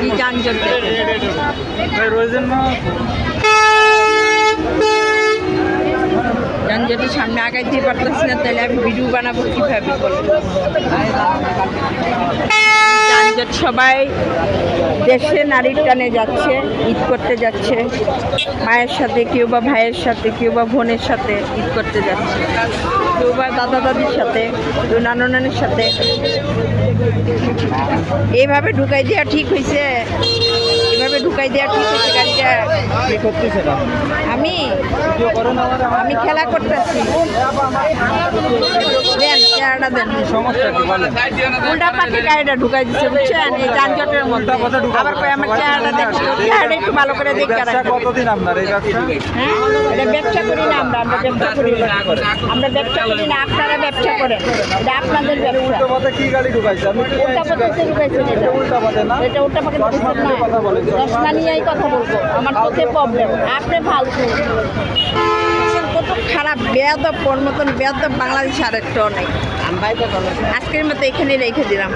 এই যানজট যানজটের সামনে আগাইতে পারতেছি না, তাহলে আমি ভিডিও বানাবো কীভাবে বলবো। যানজট, সবাই দেশে নারীর টানে যাচ্ছে, ঈদ করতে যাচ্ছে মায়ের সাথে, কেউ বা ভাইয়ের সাথে, কেউ বা বোনের সাথে ঈদ করতে যাচ্ছে, কেউ বা দাদা দাদির সাথে, কেউ নানু নানির সাথে। এইভাবে ঢুকাই দেওয়া ঠিক হয়েছে? এভাবে ঢুকাই দেওয়া ঠিক হয়েছে গাড়িটা? আমি আমি খেলা করতেছি। দেন চেহারাটা দেন, উল্টা পাখি গাড়িটা ঢুকাই দিচ্ছে বুঝছেন এই যানজটের মধ্যে। আবার কই আমার চেহারাটা দেখছি, চেহারাটা একটু ভালো করে দেখে রাখবেন। হ্যাঁ, এটা ব্যবসা করি না আমরা, আমরা ব্যবসা করি না, আমরা ব্যবসা করি না, আপনারা ব্যবসা করেন, এটা আপনাদের ব্যবসা। উল্টা পথে ঢুকাইছেন, এটা উল্টা পথে ঢুকাইছেন না, দশনা নিয়েই কথা বলবো, আমার চোখে প্রবলেম, আপনি ফালতু। কত খারাপ বেয়াদব, মতন বেয়াদব বাংলাদেশ আর একটা অনেক। আজকের মতো এখানে রেখে দিলাম।